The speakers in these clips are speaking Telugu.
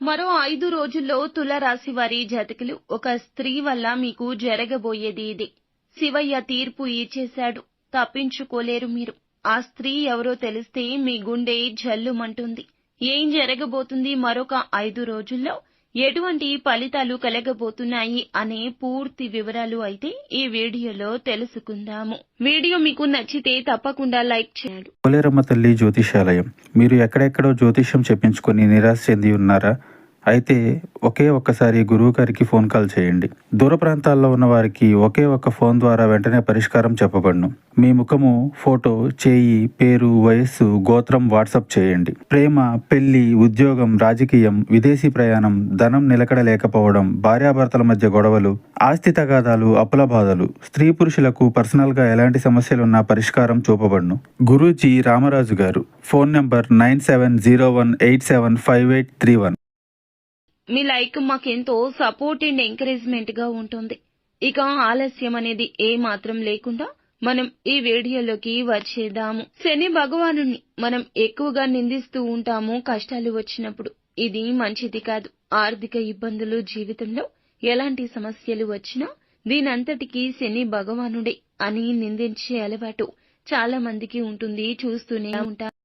మరో 5 రోజుల్లో తులారాశి వారి జాతకులు ఒక స్త్రీ వల్ల మీకు జరగబోయేది ఇదే. శివయ్య తీర్పు ఇచ్చేశాడు. తప్పించుకోలేరు మీరు. ఆ స్త్రీ ఎవరో తెలిస్తే మీ గుండె జల్లుమంటుంది. ఏం జరగబోతుంది మరొక 5 రోజుల్లో, ఎటువంటి ఫలితాలు కలగబోతున్నాయి అనే పూర్తి వివరాలు అయితే ఈ వీడియోలో తెలుసుకుందాము. వీడియో మీకు నచ్చితే తప్పకుండా లైక్ చేయండి. పోలేరమ్మ తల్లి జ్యోతిషాలయం. మీరు ఎక్కడెక్కడో జ్యోతిష్యం చెప్పించుకొని నిరాశ చెంది ఉన్నారా? అయితే ఒక్కసారి గురువు గారికి ఫోన్ కాల్ చేయండి. దూర ప్రాంతాల్లో ఉన్న వారికి ఒకే ఒక్క ఫోన్ ద్వారా వెంటనే పరిష్కారం చెప్పబడును. మీ ముఖము, ఫోటో, చేయి, పేరు, వయస్సు, గోత్రం వాట్సాప్ చేయండి. ప్రేమ, పెళ్లి, ఉద్యోగం, రాజకీయం, విదేశీ ప్రయాణం, ధనం నిలకడ లేకపోవడం, భార్యాభర్తల మధ్య గొడవలు, ఆస్తి తగాదాలు, అప్పుల బాధలు, స్త్రీ పురుషులకు పర్సనల్ గా ఎలాంటి సమస్యలున్నా పరిష్కారం చూపబడును. గురూజీ రామరాజు గారు. Phone number 9701875831. మీ లైక్ మాకెంతో సపోర్ట్ అండ్ ఎంకరేజ్మెంట్ గా ఉంటుంది. ఇక ఆలస్యం అనేది ఏ మాత్రం లేకుండా మనం ఈ వీడియోలోకి వచ్చేద్దాము. శని భగవాను మనం ఎక్కువగా నిందిస్తూ ఉంటాము కష్టాలు వచ్చినప్పుడు. ఇది మంచిది కాదు. ఆర్థిక ఇబ్బందులు, జీవితంలో ఎలాంటి సమస్యలు వచ్చినా దీనంతటికీ శని భగవానుడే అని నిందించే అలవాటు చాలా మందికి ఉంటుంది. చూస్తూనే ఉంటాము.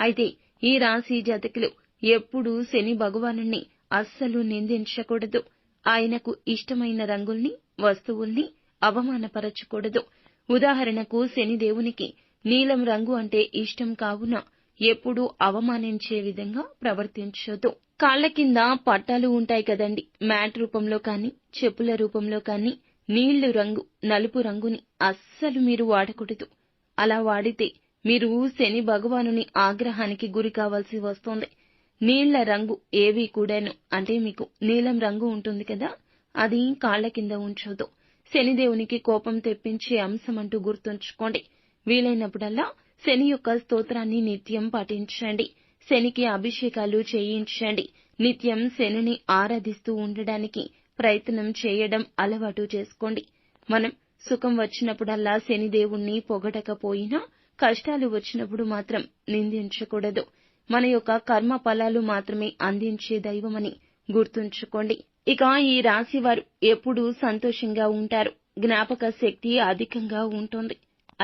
అయితే ఈ రాశి జాతకులు ఎప్పుడూ శని భగవానుణ్ణి అస్సలు నిందించకూడదు. ఆయనకు ఇష్టమైన రంగుల్ని, వస్తువుల్ని అవమానపరచకూడదు. ఉదాహరణకు శనిదేవునికి నీలం రంగు అంటే ఇష్టం కావున ఎప్పుడూ అవమానించే విధంగా ప్రవర్తించొద్దు. కాళ్ల కింద పట్టాలు ఉంటాయి కదండి, మ్యాట్ రూపంలో కానీ, చెప్పుల రూపంలో కానీ నీళ్లు రంగు, నలుపు రంగుని అస్సలు మీరు వాడకూడదు. అలా వాడితే మీరు శని భగవానుని ఆగ్రహానికి గురి కావాల్సి వస్తుంది. నీళ్ల రంగు ఏవి కూడాను, అంటే మీకు నీలం రంగు ఉంటుంది కదా, అది కాళ్ల కింద ఉంచొద్దు. శనిదేవునికి కోపం తెప్పించే అంశం అంటూ గుర్తుంచుకోండి. వీలైనప్పుడల్లా శని యొక్క స్తోత్రాన్ని నిత్యం పఠించండి. శనికి అభిషేకాలు చేయించండి. నిత్యం శనిని ఆరాధిస్తూ ఉండడానికి ప్రయత్నం చేయడం అలవాటు చేసుకోండి. మనం సుఖం వచ్చినప్పుడల్లా శనిదేవుణ్ణి పొగడకపోయినా కష్టాలు వచ్చినప్పుడు మాత్రం నిందించకూడదు. మన యొక్క కర్మ ఫలాలు మాత్రమే అందించే దైవమని గుర్తుంచుకోండి. ఇక ఈ రాశి వారు ఎప్పుడూ సంతోషంగా ఉంటారు. జ్ఞాపక శక్తి అధికంగా ఉంటుంది.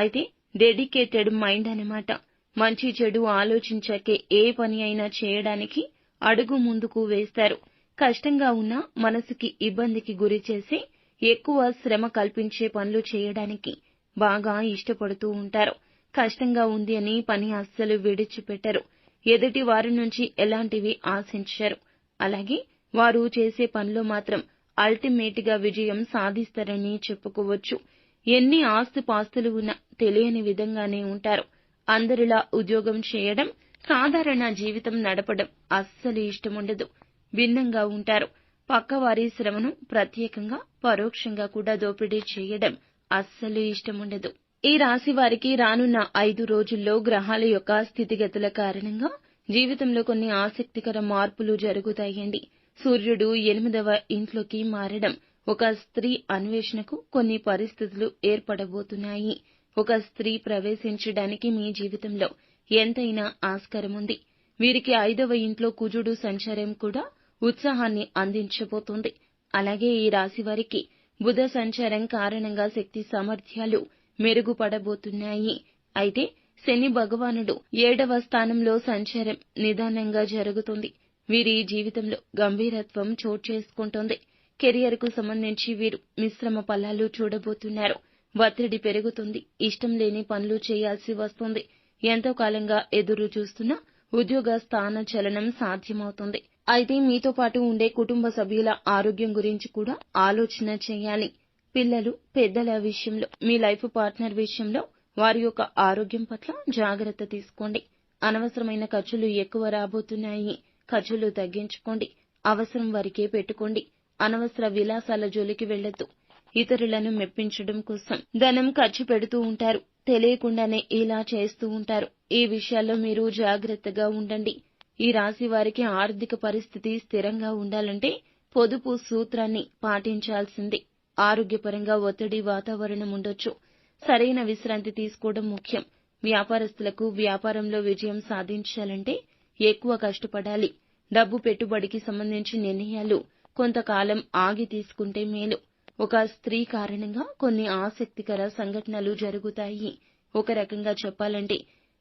అయితే డెడికేటెడ్ మైండ్ అన్నమాట. మంచి చెడు ఆలోచించాకే ఏ పని అయినా చేయడానికి అడుగు ముందుకు వేస్తారు. కష్టంగా ఉన్నా మనసుకి ఇబ్బందికి గురి చేసి ఎక్కువ శ్రమ కల్పించే పనులు చేయడానికి బాగా ఇష్టపడుతూ ఉంటారు. కష్టంగా ఉంది అని పని అస్సలు విడిచిపెట్టరు. ఎదుటి వారి నుంచి ఎలాంటివి ఆశించరు. అలాగే వారు చేసే పనిలో మాత్రం అల్టిమేట్ గా విజయం సాధిస్తారని చెప్పుకోవచ్చు. ఎన్ని ఆస్తిపాస్తులు ఉన్నా తెలియని విధంగానే ఉంటారు. అందరిలా ఉద్యోగం చేయడం, సాధారణ జీవితం నడపడం అస్సలు ఇష్టముండదు. భిన్నంగా ఉంటారు. పక్కవారి శ్రమను ప్రత్యేకంగా, పరోక్షంగా కూడా దోపిడీ చేయడం అస్సలు ఇష్టముండదు. ఈ రాశి వారికి రానున్న 5 రోజుల్లో గ్రహాల యొక్క స్థితిగతుల కారణంగా జీవితంలో కొన్ని ఆసక్తికర మార్పులు జరుగుతాయండి. సూర్యుడు 8వ ఇంట్లోకి మారడం ఒక స్త్రీ అన్వేషణకు కొన్ని పరిస్థితులు ఏర్పడబోతున్నాయి. ఒక స్త్రీ ప్రవేశించడానికి మీ జీవితంలో ఎంతైనా ఆస్కారం ఉంది. వీరికి 5వ ఇంట్లో కుజుడు సంచారం కూడా ఉత్సాహాన్ని అందించబోతోంది. అలాగే ఈ రాశి వారికి బుధ సంచారం కారణంగా శక్తి సామర్థ్యాలు మెరుగుపడబోతున్నాయి. అయితే శని భగవానుడు 7వ స్థానంలో సంచారం నిదానంగా జరుగుతుంది. వీరి జీవితంలో గంభీరత్వం చోటు చేసుకుంటోంది. కెరియర్ కు సంబంధించి వీరు మిశ్రమ ఫలాలు చూడబోతున్నారు. ఒత్తిడి పెరుగుతుంది. ఇష్టం లేని పనులు చేయాల్సి వస్తుంది. ఎంతో కాలంగా ఎదురు చూస్తున్న ఉద్యోగ స్థాన చలనం సాధ్యమవుతుంది. అయితే మీతో పాటు ఉండే కుటుంబ సభ్యుల ఆరోగ్యం గురించి కూడా ఆలోచన చేయాలి. పిల్లలు, పెద్దల విషయంలో, మీ లైఫ్ పార్ట్నర్ విషయంలో వారి యొక్క ఆరోగ్యం పట్ల జాగ్రత్త తీసుకోండి. అనవసరమైన ఖర్చులు ఎక్కువ రాబోతున్నాయి. ఖర్చులు తగ్గించుకోండి. అవసరం వరకే పెట్టుకోండి. అనవసర విలాసాల జోలికి వెళ్లొద్దు. ఇతరులను మెప్పించడం కోసం ధనం ఖర్చు పెడుతూ ఉంటారు. తెలియకుండానే ఇలా చేస్తూ ఉంటారు. ఈ విషయాల్లో మీరు జాగ్రత్తగా ఉండండి. ఈ రాశి వారికి ఆర్థిక పరిస్థితి స్థిరంగా ఉండాలంటే పొదుపు సూత్రాన్ని పాటించాల్సిందే. ఆరోగ్యపరంగా ఒత్తిడి వాతావరణం ఉండొచ్చు. సరైన విశ్రాంతి తీసుకోవడం ముఖ్యం. వ్యాపారస్తులకు వ్యాపారంలో విజయం సాధించాలంటే ఎక్కువ కష్టపడాలి. డబ్బు పెట్టుబడికి సంబంధించిన నిర్ణయాలు కొంతకాలం ఆగి తీసుకుంటే మేలు. ఒక స్త్రీ కారణంగా కొన్ని ఆసక్తికర సంఘటనలు జరుగుతాయి. ఒక రకంగా చెప్పాలంటే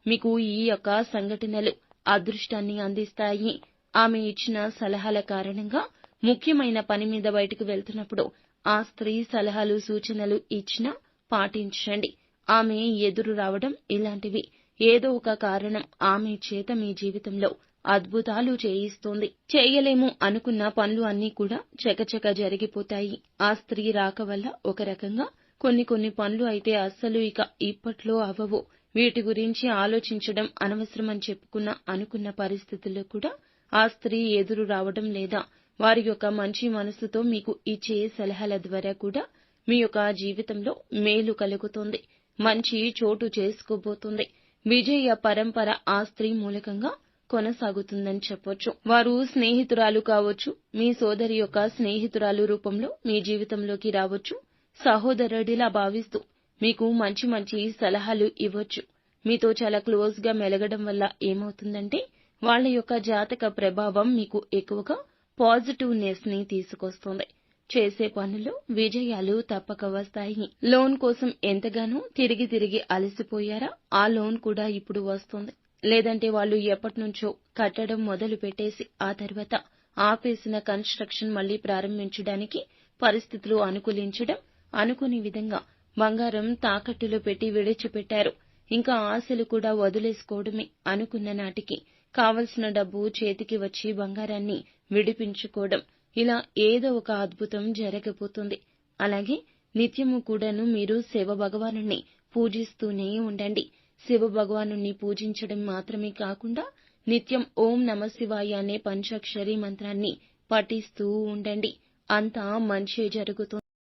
మీకు ఈ యొక్క సంఘటనలు అదృష్టాన్ని అందిస్తాయి. ఆమె ఇచ్చిన సలహాల కారణంగా ముఖ్యమైన పని మీద బయటకు వెళ్తున్నప్పుడు ఆ స్త్రీ సలహాలు సూచనలు ఇచ్చినా పాటించండి. ఆమె ఎదురు రావడం ఇలాంటివి. ఏదో ఒక కారణం ఆమె చేత మీ జీవితంలో అద్భుతాలు చేయిస్తోంది. చేయలేము అనుకున్న పనులు అన్నీ కూడా చకచక జరిగిపోతాయి. ఆ స్త్రీ రాక వల్ల ఒక రకంగా కొన్ని పనులు అయితే అస్సలు ఇక ఇప్పట్లో అవ్వవు. వీటి గురించి ఆలోచించడం అనవసరమని అనుకున్న పరిస్థితుల్లో కూడా ఆ స్త్రీ ఎదురు రావడం లేదా వారి యొక్క మంచి మనసుతో మీకు ఇచ్చే సలహాల ద్వారా కూడా మీ యొక్క జీవితంలో మేలు కలుగుతుంది. మంచి చోటు చేసుకోబోతుంది. విజయ పరంపర ఆ స్త్రీ మూలకంగా కొనసాగుతుందని చెప్పొచ్చు. వారు స్నేహితురాలు కావచ్చు, మీ సోదరి యొక్క స్నేహితురాలు రూపంలో మీ జీవితంలోకి రావచ్చు. సహోదరుడిలా భావిస్తూ మీకు మంచి సలహాలు ఇవ్వచ్చు. మీతో చాలా క్లోజ్ గా మెలగడం వల్ల ఏమవుతుందంటే వాళ్ళ యొక్క జాతక ప్రభావం మీకు ఎక్కువగా పాజిటివ్నెస్ ని తీసుకొస్తుంది. చేసే పనుల్లో విజయాలు తప్పక వస్తాయి. లోన్ కోసం ఎంతగానో తిరిగి అలసిపోయారా? ఆ లోన్ కూడా ఇప్పుడు వస్తుంది. లేదంటే వాళ్ళు ఎప్పటినుంచో కట్టడం మొదలు పెట్టేసి ఆ తర్వాత ఆపేసిన కన్స్ట్రక్షన్ మళ్లీ ప్రారంభించడానికి పరిస్థితులు అనుకూలించడం, అనుకోని విధంగా బంగారం తాకట్టులో పెట్టి విడిచిపెట్టారు. ఇంకా ఆశలు కూడా వదిలేసుకోవడమే. అనుకున్న నాటికి కావలసిన డబ్బు చేతికి వచ్చి బంగారాన్ని విడిపించుకోవడం, ఇలా ఏదో ఒక అద్భుతం జరగబోతుంది. అలాగే నిత్యము కూడాను మీరు శివ భగవానుణ్ణి పూజిస్తూనే ఉండండి. శివ భగవానుణ్ణి పూజించడం మాత్రమే కాకుండా నిత్యం ఓం నమ శివాయ అనే పంచాక్షరి మంత్రాన్ని పఠిస్తూ ఉండండి. అంతా మంచి జరుగుతుంది.